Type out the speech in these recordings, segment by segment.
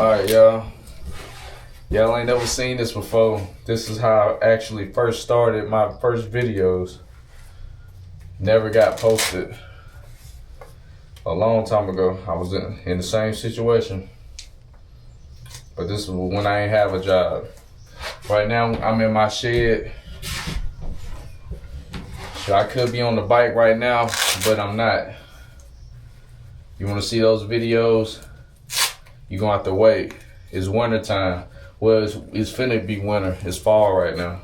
Alright, y'all. Y'all ain't never seen this before. This is how I actually first started my first videos. Never got posted. A long time ago, I was in the same situation. But this is when I ain't have a job. Right now, I'm in my shed. So I could be on the bike right now, but I'm not. You wanna see those videos? You're gonna have to wait. It's winter time. Well, it's finna be winter. It's fall right now.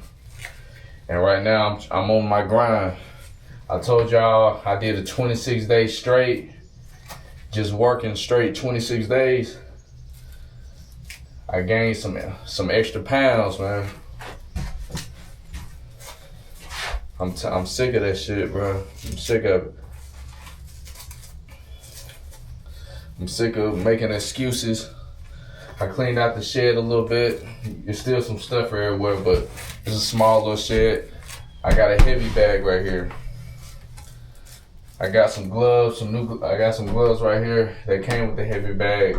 And right now, I'm on my grind. I told y'all I did a 26 days straight. Just working straight 26 days. I gained some extra pounds, man. I'm sick of that shit, bro. I'm sick of it. I'm sick of making excuses. I cleaned out the shed a little bit. There's still some stuff everywhere, but it's a small little shed. I got a heavy bag right here. I got some gloves, I got some gloves right here that came with the heavy bag.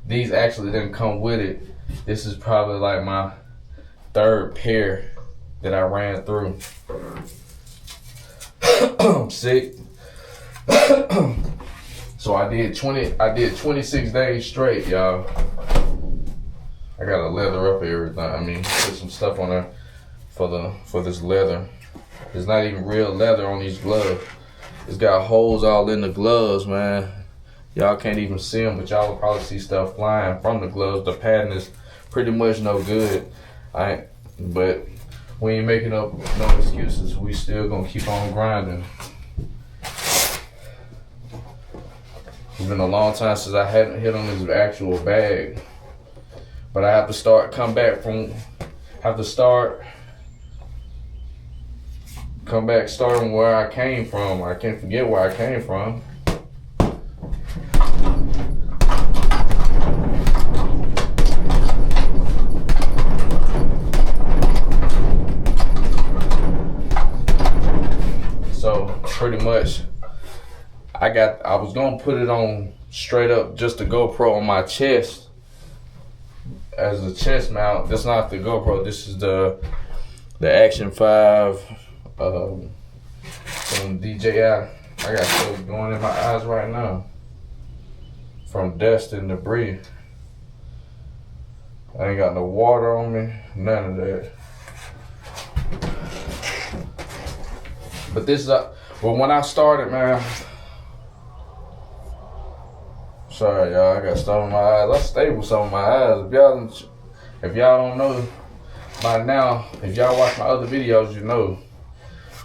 These actually didn't come with it. This is probably like my third pair that I ran through. I'm sick. So I did 26 days straight, y'all. I gotta leather up everything. I mean, put some stuff on there for this leather. It's not even real leather on these gloves. It's got holes all in the gloves, man. Y'all can't even see them, but y'all will probably see stuff flying from the gloves. The pattern is pretty much no good. But we ain't making up no excuses. We still gonna keep on grinding. It's been a long time since I hadn't hit on this actual bag. But I have to start come back starting where I came from. I can't forget where I came from. So pretty much I was gonna put it on straight up just the GoPro on my chest as a chest mount. That's not the GoPro, this is the Action 5 from DJI. I got stuff going in my eyes right now from dust and debris. I ain't got no water on me, none of that. But this is well, when I started, man. Sorry, y'all. I got stuff in my eyes. I stay with some of my eyes. If y'all don't know by now, if y'all watch my other videos, you know.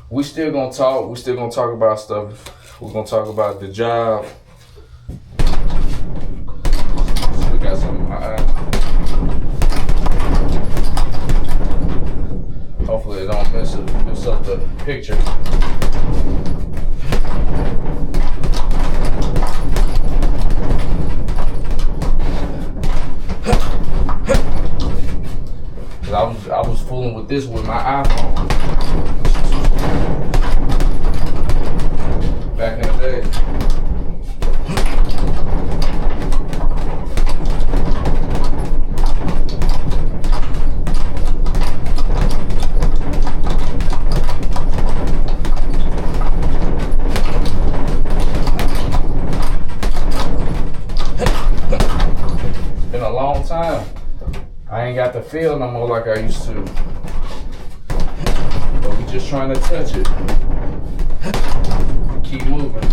We still gonna talk. We still gonna talk about stuff. We're gonna talk about the job. We got something in my eye. Hopefully it don't mess up the picture. I was fooling with this with my iPhone back in the day. Been a long time. I ain't got the feel no more like I used to. But we just trying to touch it. Keep moving.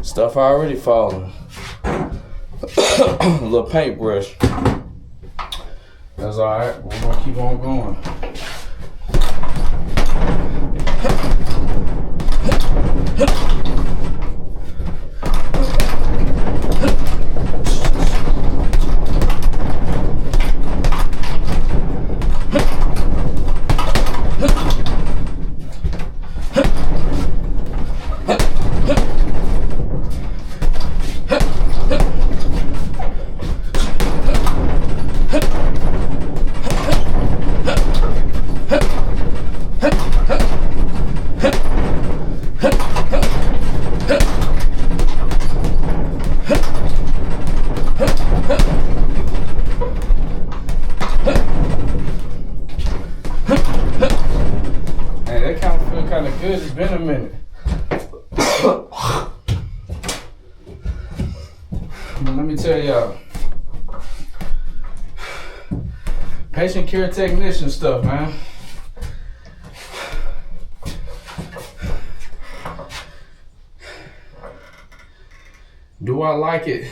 Stuff already falling. A little paintbrush. That's alright. We're gonna keep on going. good. It's been a minute. But let me tell y'all, patient care technician stuff, man. Do I like it?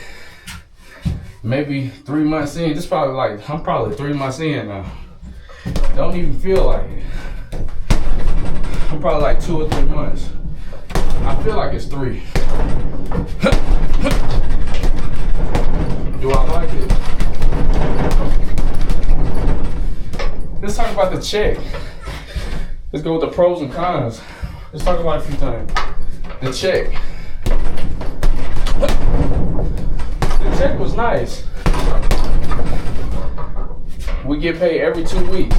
Maybe 3 months in. This probably like, I'm probably 3 months in now. Don't even feel like it. I'm probably like 2 or 3 months. I feel like it's 3. Do I like it? Let's talk about the check. Let's go with the pros and cons. Let's talk about a few things. The check. The check was nice. We get paid every 2 weeks.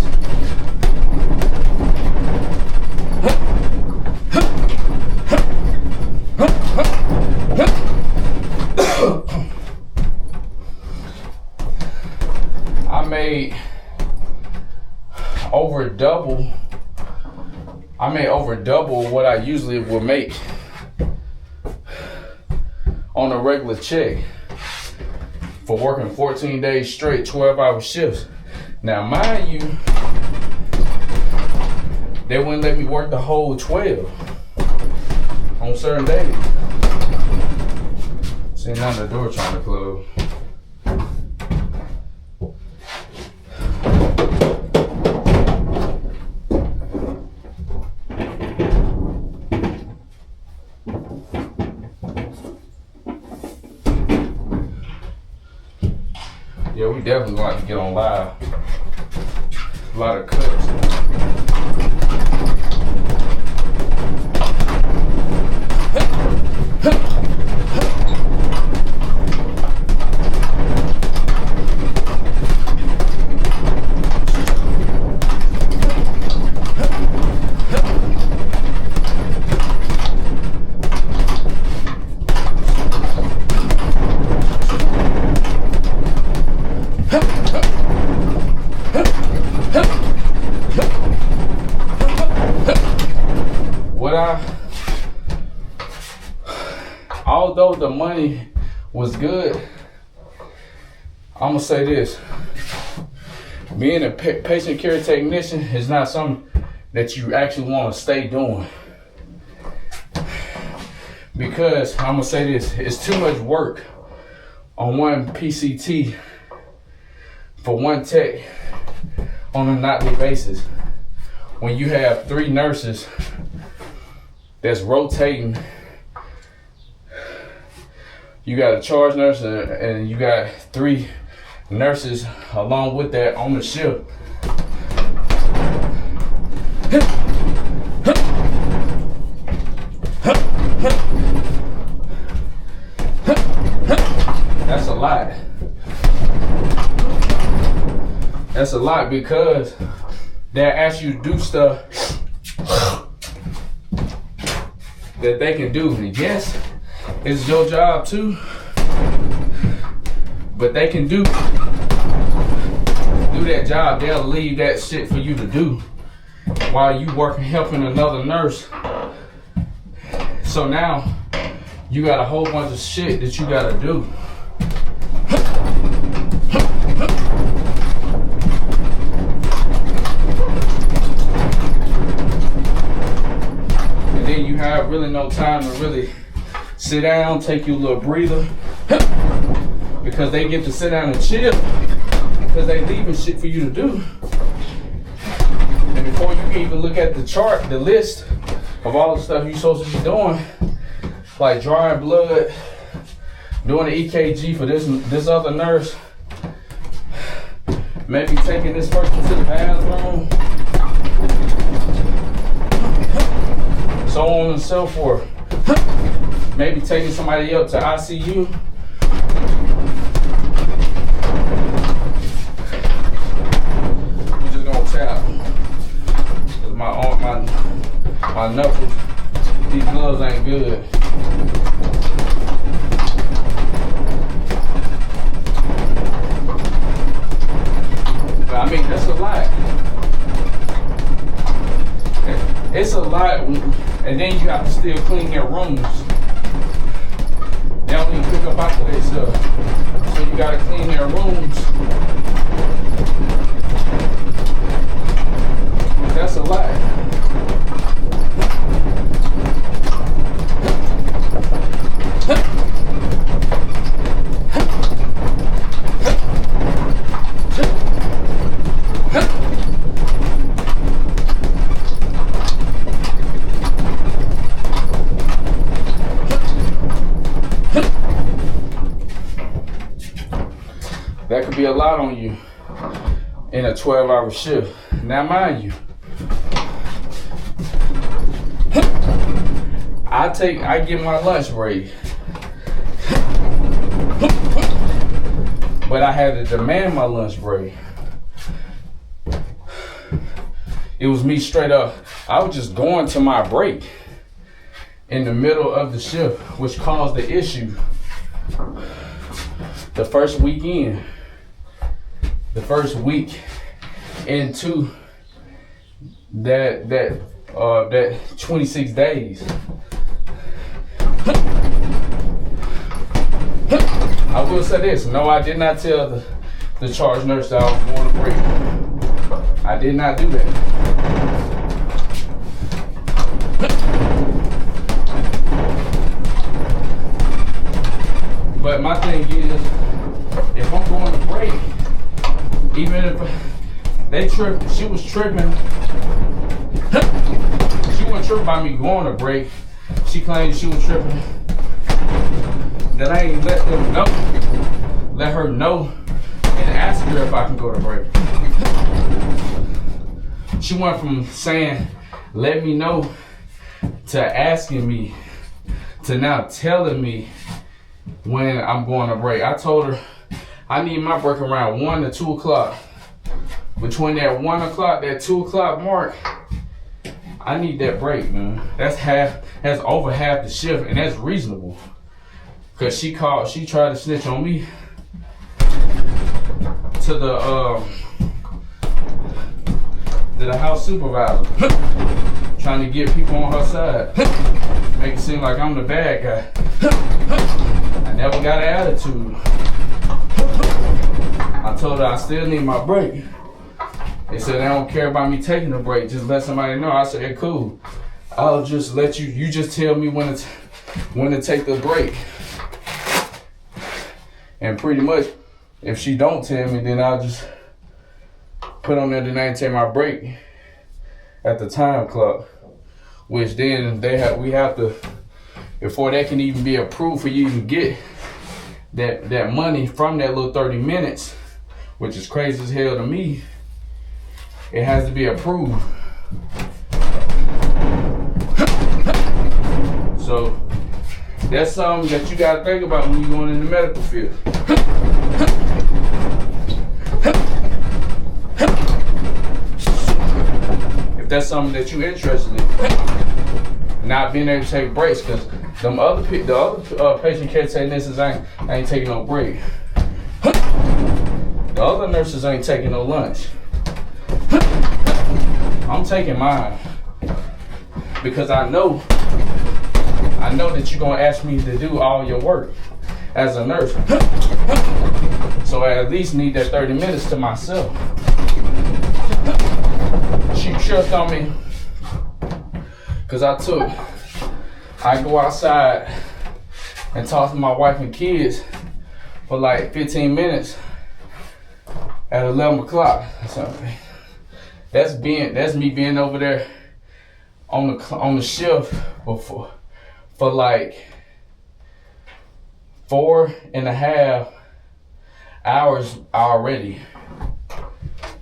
I made over double. I made over double what I usually would make on a regular check for working 14 days straight, 12-hour shifts. Now, mind you, they wouldn't let me work the whole 12 on certain days. See, now the door trying to close. Yeah, we definitely gonna have to get on live. A lot of cuts. Although the money was good, I'm gonna say this: being a patient care technician is not something that you actually want to stay doing. Because I'm gonna say this: it's too much work on one PCT for one tech on a nightly basis. When you have 3 nurses that's rotating. You got a charge nurse and you got 3 nurses along with that on the shift. That's a lot. That's a lot because they ask you to do stuff that they can do. And yes, it's your job too, but they can do that job. They'll leave that shit for you to do while you working helping another nurse. So now you got a whole bunch of shit that you gotta do. And then you have really no time to really sit down, take you a little breather, because they get to sit down and chill, because they leaving shit for you to do. And before you can even look at the chart, the list of all the stuff you're supposed to be doing, like drawing blood, doing the EKG for this other nurse, maybe taking this person to the bathroom, so on and so forth. Maybe taking somebody up to ICU. We're just gonna tap. Cause my arm, my knuckles, these gloves ain't good. But I mean, that's a lot. It's a lot. And then you have to still clean their rooms. They don't even pick up after their stuff. So you gotta clean their rooms. That's a lot. That could be a lot on you in a 12-hour shift. Now, mind you, I get my lunch break, but I had to demand my lunch break. It was me straight up. I was just going to my break in the middle of the shift, which caused the issue. The first weekend, the first week into that 26 days. I will say this, no, I did not tell the charge nurse that I was going to break. I did not do that. But my thing is, if I'm going to break, even if they tripped, she was tripping. She wasn't tripping by me going to break. She claimed she was tripping. That I ain't let her know, and ask her if I can go to break. She went from saying, let me know, to asking me, to now telling me when I'm going to break. I told her I need my break around 1 to 2 o'clock. Between that 1 o'clock, that 2 o'clock mark, I need that break, man. That's over half the shift, and that's reasonable. Cause she tried to snitch on me to the house supervisor, trying to get people on her side, make it seem like I'm the bad guy. I never got an attitude. I told her I still need my break. They said they don't care about me taking a break, just let somebody know. I said, hey, cool. I'll just let you just tell me when to take the break. And pretty much, if she don't tell me, then I'll just put on there that I ain't take my break at the time clock. Which then we have to, before that can even be approved for you to get that money from that little 30 minutes, which is crazy as hell to me, it has to be approved. So that's something that you gotta think about when you're going in the medical field. If that's something that you're interested in, not being able to take breaks, because the other patient care technicians ain't taking no break. The other nurses ain't taking no lunch. I'm taking mine because I know that you're gonna ask me to do all your work as a nurse. So I at least need that 30 minutes to myself. She tripped on me because I go outside and talk to my wife and kids for like 15 minutes at 11 o'clock or something. That's me being over there on the shift for like 4.5 hours already.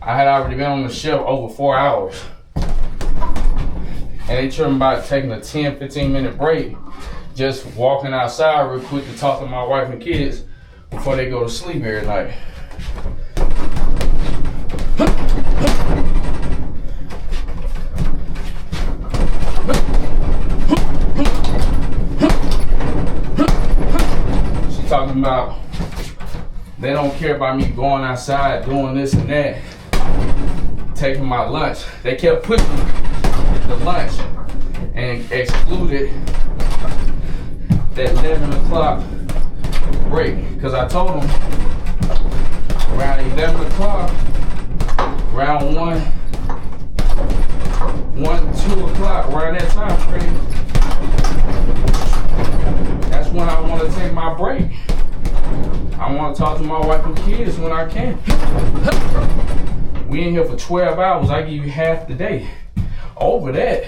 I had already been on the shift over 4 hours. And they tripping about taking a 10-15 minute break, just walking outside real quick to talk to my wife and kids before they go to sleep every night. She talking about they don't care about me going outside doing this and that, taking my lunch. They kept putting the lunch and excluded that 11 o'clock break. Because I told him around 11 o'clock, around 1, 2 o'clock, around that time frame, that's when I want to take my break. I want to talk to my wife and kids when I can. We in here for 12 hours. I give you half the day. Over that.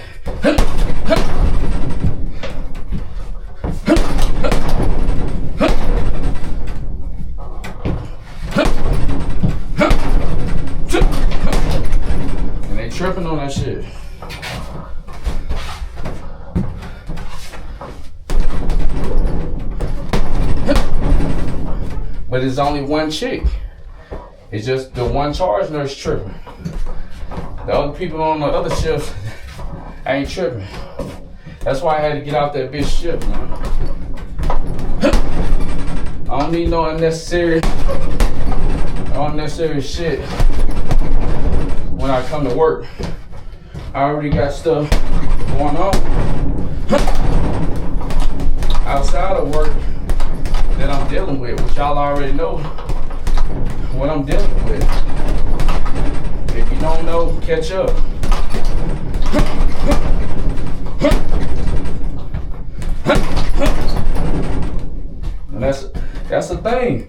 And they tripping on that shit. But it's only one chick. It's just the one charge nurse tripping. The other people on the other shifts ain't tripping. That's why I had to get out that bitch shift, man. I don't need no unnecessary shit when I come to work. I already got stuff going on outside of work that I'm dealing with, which y'all already know what I'm dealing with. If you don't know, catch up. And that's the thing.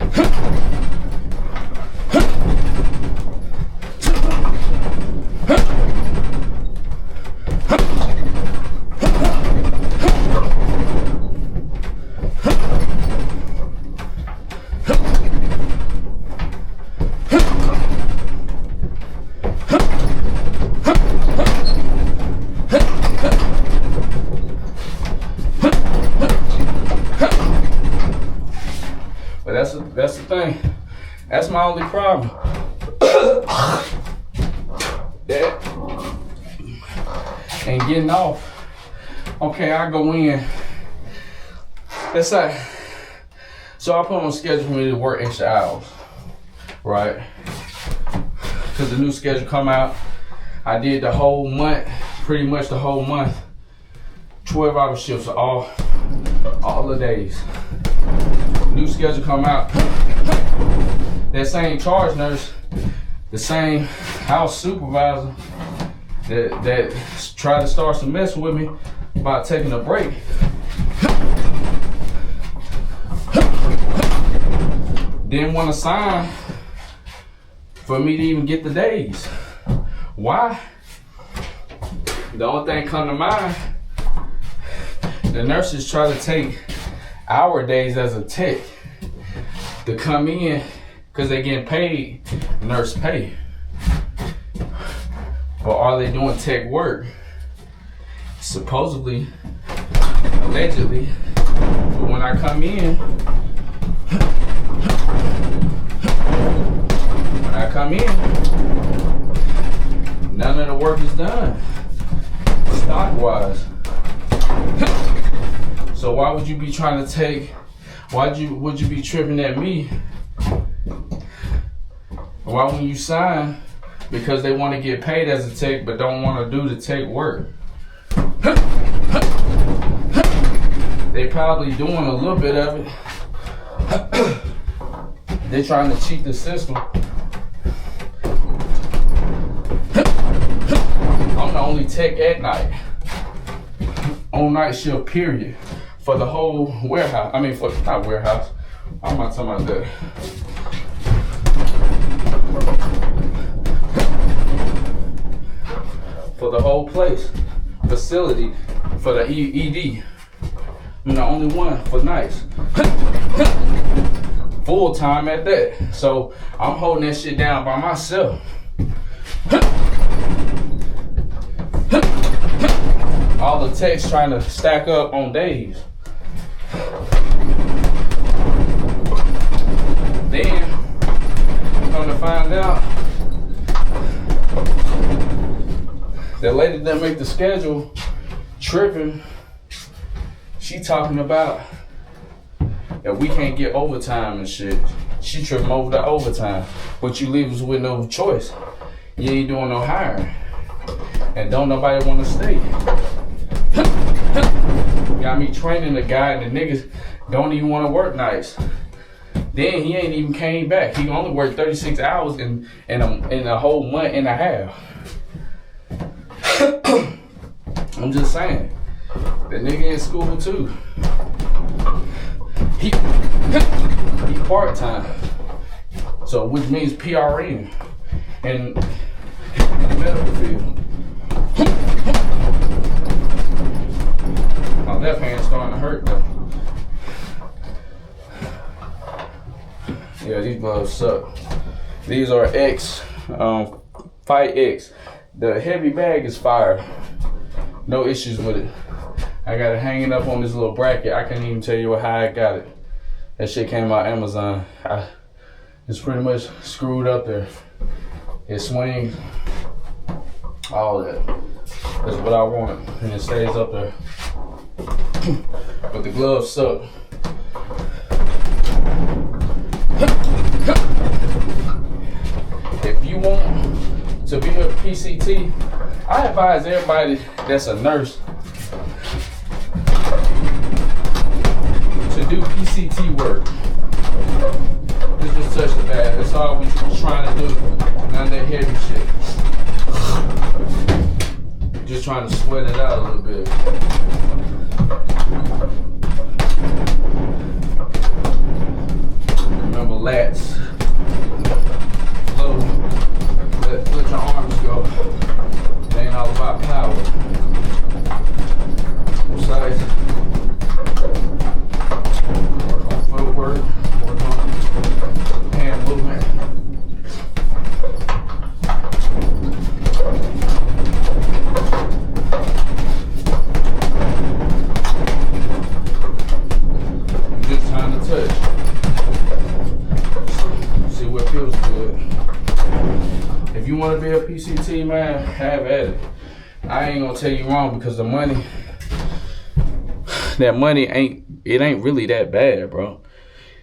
That's the thing. That's my only problem. That and getting off. Okay, I go in. That's like, so I put on a schedule for me to work extra hours, right? Because the new schedule come out. I did the whole month, pretty much the whole month. 12-hour shifts all the days. New schedule come out. That same charge nurse, the same house supervisor that tried to start some mess with me about taking a break. Didn't want to sign for me to even get the days. Why? The only thing come to mind, the nurses try to take our days as a tech to come in because they getting paid nurse pay. But are they doing tech work? Supposedly, allegedly. But when I come in, none of the work is done, stock-wise. So why would you be trying to take, would you be tripping at me? Why wouldn't you sign? Because they want to get paid as a tech but don't want to do the tech work. They probably doing a little bit of it. They're trying to cheat the system. I'm the only tech at night. On night shift, period. For the whole warehouse. I mean, not warehouse. I'm not talking about that. For the whole place. Facility. For the ED. I'm the only one for nights. Full time at that. So I'm holding that shit down by myself. All the techs trying to stack up on days. Then, come to find out, the lady that make the schedule tripping. She talking about that we can't get overtime and shit. She tripping over the overtime. But you leave us with no choice. You ain't doing no hiring. And don't nobody want to stay. got me training the guy, and the niggas don't even want to work nights. Then he ain't even came back. He only worked 36 hours in a whole month and a half. I'm just saying, the nigga in school too. He part-time, so which means PRN in the medical field. My left hand's starting to hurt though. Yeah, these gloves suck. These are X, Fight X. The Heavybag is fire. No issues with it. I got it hanging up on this little bracket. I can't even tell you how I got it. That shit came out Amazon. It's pretty much screwed up there. It swings, all that. That's what I wanted, and it stays up there. But the gloves suck. If you want to be a PCT, I advise everybody that's a nurse to do PCT work. Just touch the bag. That's all we trying to do. None of that heavy shit. Just trying to sweat it out a little bit. Remember lats. Low. Let your arms go. It ain't all about power. Size. Work on footwork. Work on hand movement. Just trying to touch. See what feels good. If you want to be a PCT, man, have at it. I ain't gonna tell you wrong, because the money, that money ain't really that bad, bro.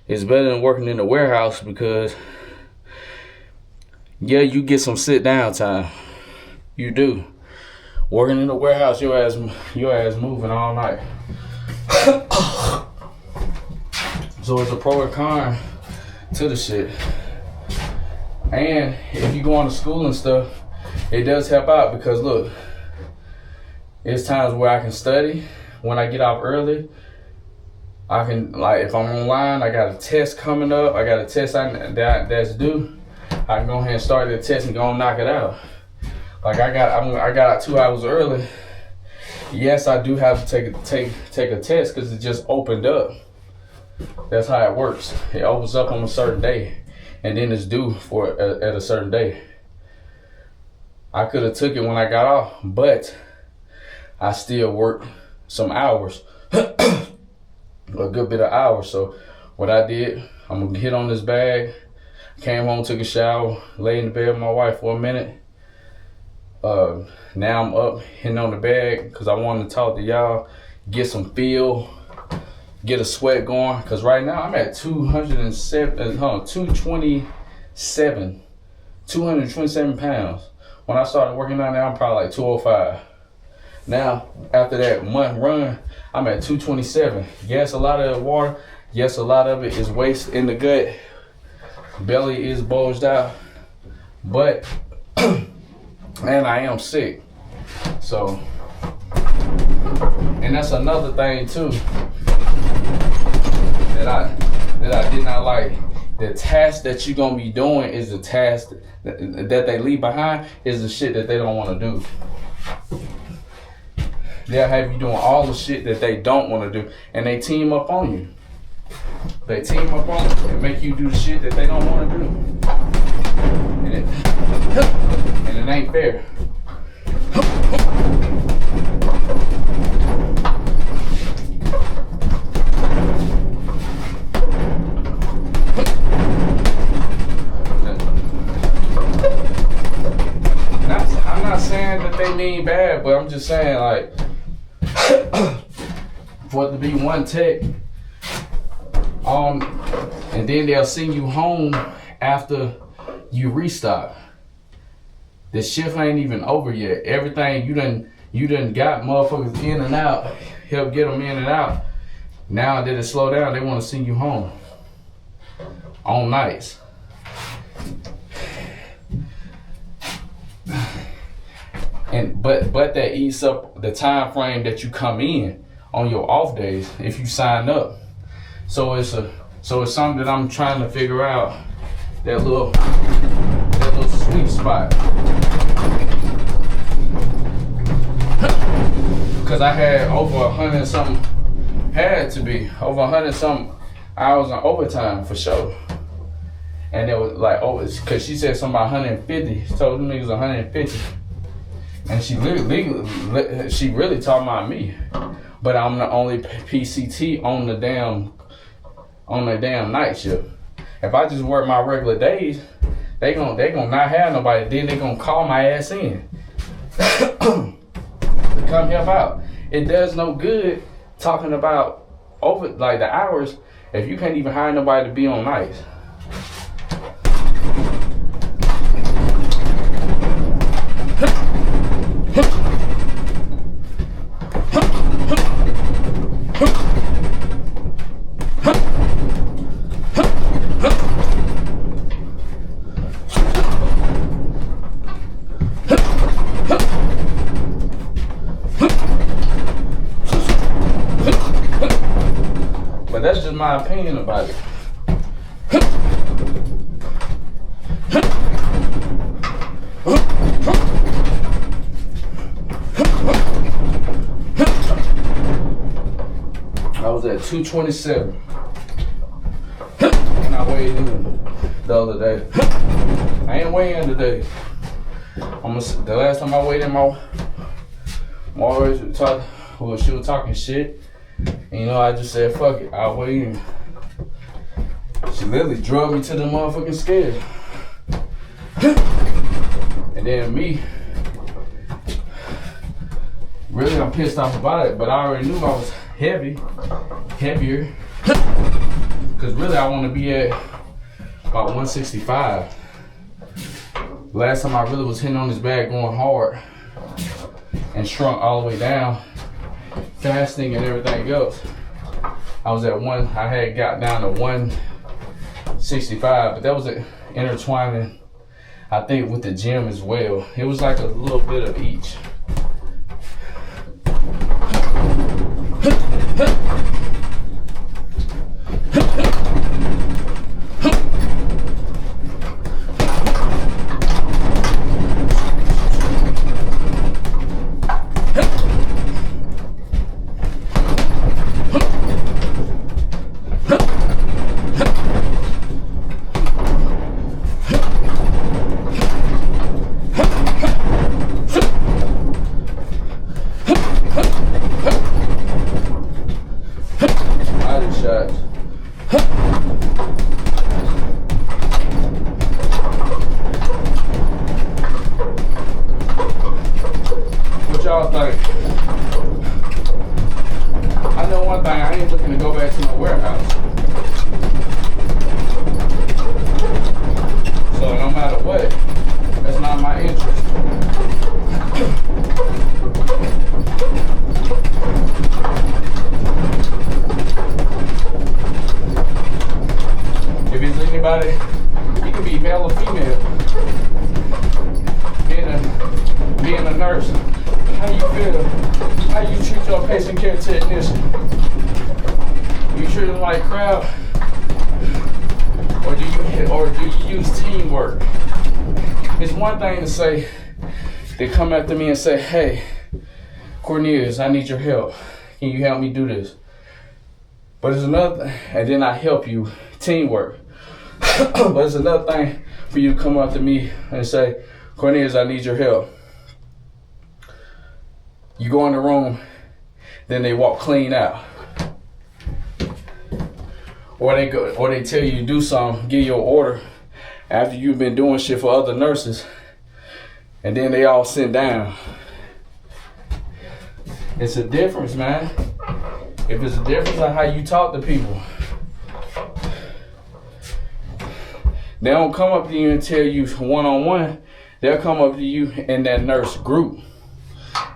It's better than working in the warehouse, because yeah, you get some sit down time. You do. Working in the warehouse, your ass moving all night. So it's a pro and con to the shit. And if you go on to school and stuff, it does help out, because look, it's times where I can study when I get off early. I can, like, if I'm online, I got a test coming up, I got a test that's due, I can go ahead and start the test and go and knock it out. Like I got out 2 hours early. Yes, I do have to take a test, because it just opened up. That's how it works. It opens up on a certain day, and then it's due at a certain day. I could have took it when I got off, but I still worked some hours, a good bit of hours. So what I did, I'm gonna hit on this bag. Came home, took a shower, lay in the bed with my wife for a minute. Now I'm up, hitting on the bag, because I wanted to talk to y'all, get some feel, get a sweat going. Because right now I'm at 227 pounds. When I started working out now, I'm probably like 205. Now, after that month run, I'm at 227. Yes, a lot of it water. Yes, a lot of it is waste in the gut. Belly is bulged out. But, and I am sick. So, and that's another thing too that I did not like. The task that you're gonna be doing is the task that they leave behind, is the shit that they don't want to do. They'll have you doing all the shit that they don't want to do, and they team up on you. They team up on you and make you do the shit that they don't want to do, and it ain't fair. I'm not saying that they mean bad, but I'm just saying, like, for it to be one tech, and then they'll send you home after you restock. The shift ain't even over yet. Everything you done got motherfuckers in and out. help get them in and out. Now that it slow down, they want to send you home on nights. And but that eats up the time frame that you come in on your off days if you sign up. So it's something that I'm trying to figure out, that little sweet spot. Cause I had over 100 something, had to be over 100 something hours on overtime for sure. And it was like, oh, cause she said something about 150. She told them niggas 150. And she really talking about me. But I'm the only PCT on the damn night shift. If I just work my regular days, they gonna not have nobody. Then they gonna call my ass in to come help out. It does no good talking about over like the hours if you can't even hire nobody to be on nights. But that's just my opinion about it. I was at 227 when I weighed in the other day. I ain't weighing today. The last time I weighed in, my she was talking shit. And you know, I just said, fuck it, I'll weigh in. She literally drove me to the motherfucking scale. And then me, really I'm pissed off about it, but I already knew I was heavier. Cause really I want to be at about 165. Last time I really was hitting on this bag going hard and shrunk all the way down, fasting and everything else. I had got down to 165, but that was intertwining, I think, with the gym as well. It was like a little bit of each. What y'all think? I know one thing, I ain't looking to go back to my warehouse. So no matter what, that's not my interest. If it's anybody, you can be male or female. Being a nurse, how you feel? How you treat your patient care technician? You treat them like crap, or do you use teamwork? It's one thing to say, they come after me and say, hey, Cornelius, I need your help. Can you help me do this? But it's another, and then I help you, teamwork. But it's another thing for you to come up to me and say, Cornelius, I need your help. You go in the room, then they walk clean out. Or they tell you to do something, give you an order after you've been doing shit for other nurses, and then they all sit down. It's a difference, man. If it's a difference on how you talk to people. They don't come up to you and tell you one-on-one. They'll come up to you in that nurse group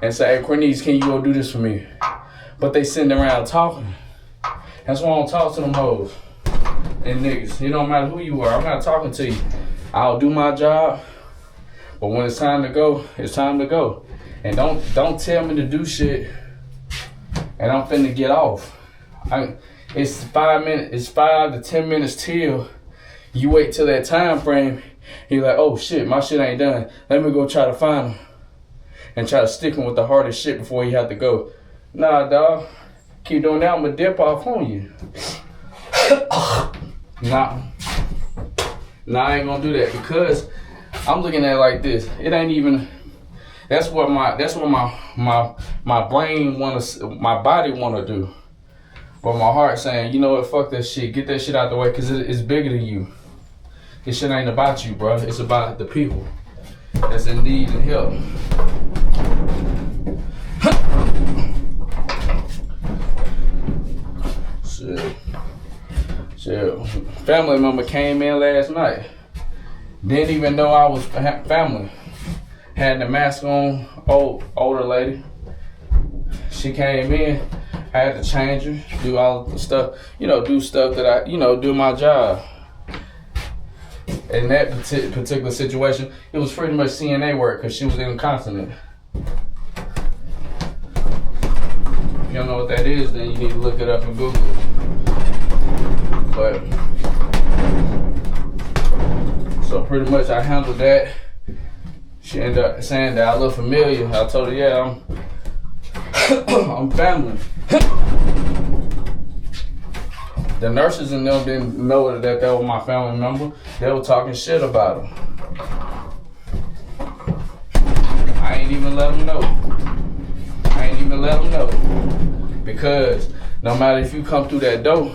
and say, hey, Cornelius, can you go do this for me? but they sitting around talking. That's why I don't talk to them hoes and niggas. It don't matter who you are. I'm not talking to you. I'll do my job, but when it's time to go, it's time to go. And don't tell me to do shit and I'm finna get off. It's 5 minutes. It's 5 to 10 minutes till you wait till that time frame. You're like, oh shit, my shit ain't done. Let me go try to find him and try to stick him with the hardest shit before he have to go. Nah, dog. Keep doing that, I'm gonna dip off on you. Nah, I ain't gonna do that because I'm looking at it like this. It ain't even. That's what my brain my body wanna do. But my heart saying, you know what, fuck that shit. Get that shit out the way because it's bigger than you. This shit ain't about you, bro. It's about the people that's in need and help. Shit. Family member came in last night. Didn't even know I was family. Had the mask on, older lady. She came in, I had to change her, do all the stuff, do stuff that I, do my job. In that particular situation, it was pretty much CNA work because she was incontinent. If you don't know what that is, then you need to look it up and Google it. But, so pretty much I handled that. She ended up saying that I look familiar. I told her, yeah, I'm family. The nurses and them didn't know that was my family member. They were talking shit about him. I ain't even let them know. Because no matter if you come through that door,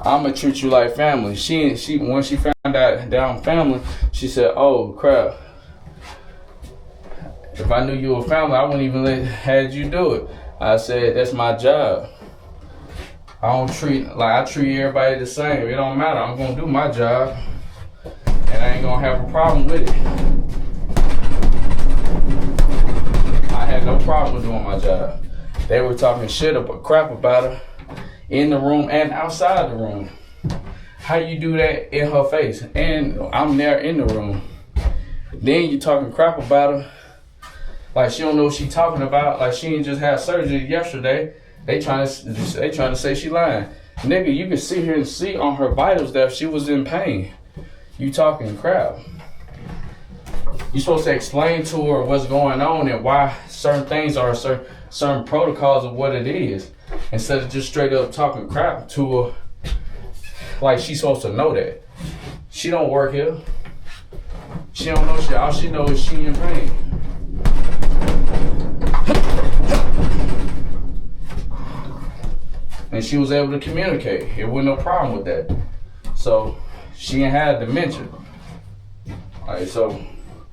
I'ma treat you like family. She when she found out that I'm family, she said, oh crap. If I knew you were family, I wouldn't even had you do it. I said, that's my job. I treat everybody the same. It don't matter. I'm gonna do my job, and I ain't gonna have a problem with it. I had no problem with doing my job. They were talking crap about her in the room and outside the room. How you do that in her face? And I'm there in the room. Then you talking crap about her, like she don't know what she talking about. Like she ain't just had surgery yesterday. They trying to say she lying. Nigga, you can sit here and see on her vitals that she was in pain. You talking crap. You supposed to explain to her what's going on and why certain things are certain protocols of what it is, instead of just straight up talking crap to her. Like she's supposed to know that. She don't work here. She don't know shit. All she knows is she in pain. And she was able to communicate. It wasn't no problem with that. So she ain't had dementia. Alright, so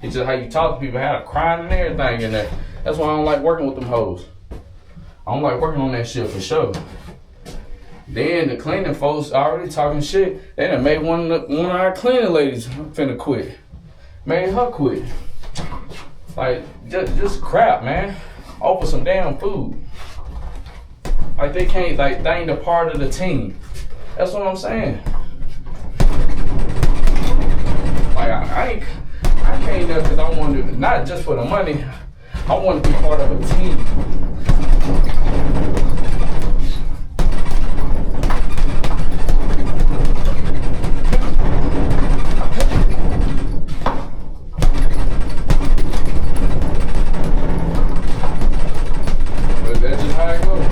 it's just how you talk to people, how to crying and everything in there. That's why I don't like working with them hoes. I don't like working on that shit for sure. Then the cleaning folks already talking shit. They done made one of our cleaning ladies finna quit. Made her quit. Like, just crap, man. Offer some damn food. Like they can't, like they ain't a part of the team. That's what I'm saying. Like I came there because I wanted to, not just for the money. I want to be part of a team. But that's just how it goes.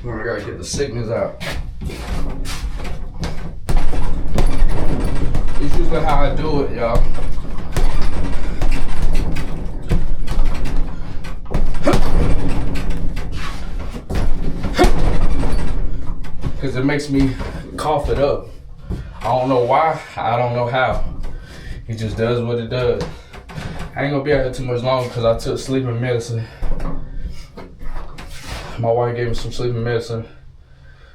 I gotta get the sickness out. It's usually how I do it, y'all. Because it makes me cough it up. I don't know why, I don't know how. It just does what it does. I ain't gonna be out here too much longer because I took sleeping medicine. My wife gave me some sleeping medicine.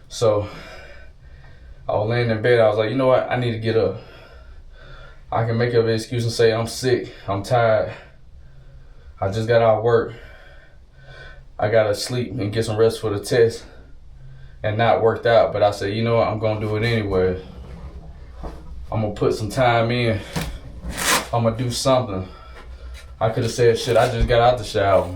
So I was laying in bed. I was like, you know what? I need to get up. I can make up an excuse and say I'm sick. I'm tired. I just got out of work. I gotta sleep and get some rest for the test. And not worked out. But I said, you know what? I'm gonna do it anyway. I'm gonna put some time in. I'm gonna do something. I could have said, shit, I just got out the shower.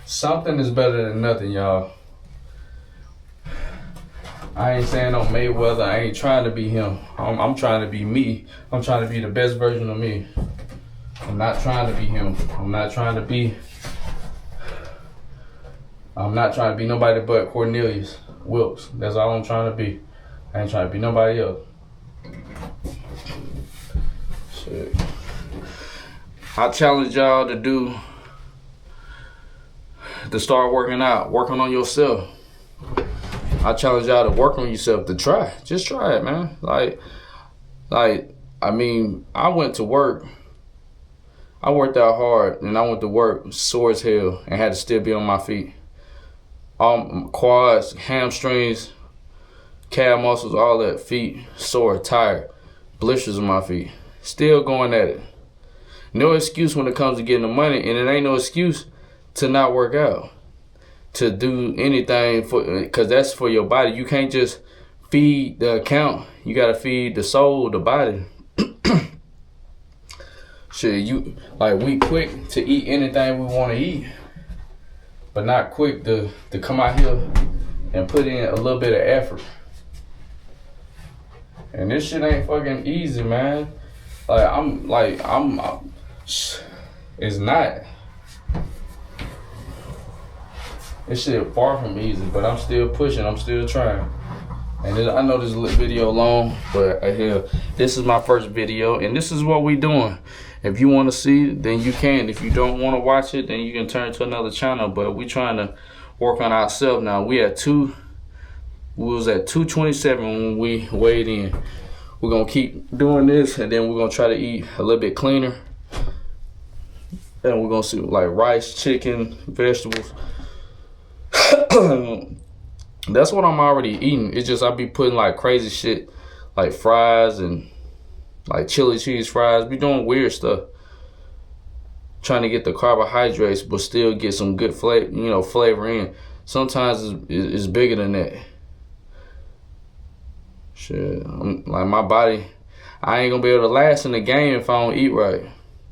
Something is better than nothing, y'all. I ain't saying no Mayweather. I ain't trying to be him. I'm trying to be me. I'm trying to be the best version of me. I'm not trying to be him. I'm not trying to be nobody but Cornelius, Wilkes. That's all I'm trying to be. I ain't trying to be nobody else. Shit. I challenge y'all to start working out, working on yourself. I challenge y'all to work on yourself, to try. Just try it, man. I mean, I went to work. I worked out hard, and I went to work sore as hell and had to still be on my feet. Quads, hamstrings, calf muscles, all that, feet sore, tired, blisters on my feet. Still going at it. No excuse when it comes to getting the money, and it ain't no excuse to not work out, to do anything because that's for your body. You can't just feed the account. You gotta feed the soul, the body. Shit, we quick to eat anything we want to eat, but not quick to come out here and put in a little bit of effort. And this shit ain't fucking easy, man. It's not. This shit far from easy, but I'm still pushing. I'm still trying. And I know this video long, but this is my first video, and this is what we doing. If you want to see it, then you can. If you don't want to watch it, then you can turn to another channel. But we trying to work on ourselves now. We was at 227 when we weighed in. We're gonna keep doing this, and then we're gonna try to eat a little bit cleaner. And we're gonna see like rice, chicken, vegetables. That's what I'm already eating. It's just I be putting like crazy shit, like fries and like chili cheese fries. Be doing weird stuff, trying to get the carbohydrates but still get some good flavor in. Sometimes it's bigger than that. Shit, like my body, I ain't gonna be able to last in the game if I don't eat right.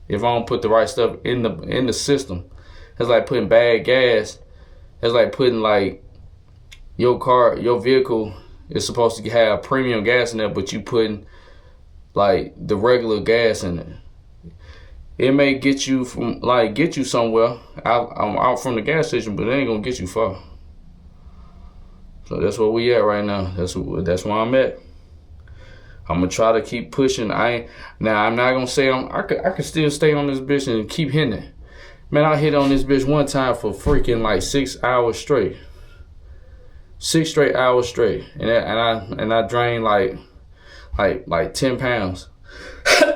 If I don't put the right stuff in the system. It's like putting bad gas. It's like putting like your vehicle is supposed to have premium gas in there, but you putting like the regular gas in it. It may get you somewhere out from the gas station, but it ain't gonna get you far. So that's where we at right now. That's where I'm at. I'm gonna try to keep pushing. I'm not gonna say I could still stay on this bitch and keep hitting it. Man, I hit on this bitch one time for freaking like 6 hours straight. 6 straight hours straight. And I drained like 10 pounds.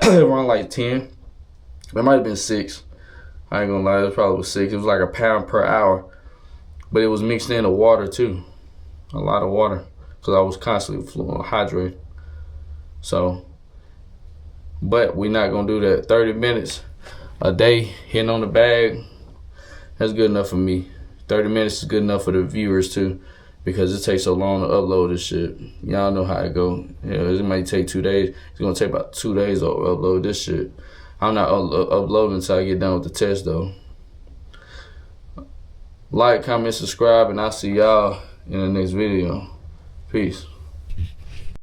Around like 10. It might have been 6. I ain't gonna lie, it probably was 6. It was like a pound per hour. But it was mixed in the water too. A lot of water. Because I was constantly hydrated. So, but we're not gonna do that. 30 minutes a day hitting on the bag, that's good enough for me. 30 minutes is good enough for the viewers too, because it takes so long to upload this shit. Y'all know how it go. It might take 2 days. It's gonna take about 2 days to upload this shit. I'm not uploading until I get done with the test though. Like, comment, subscribe, and I'll see y'all in the next video. Peace.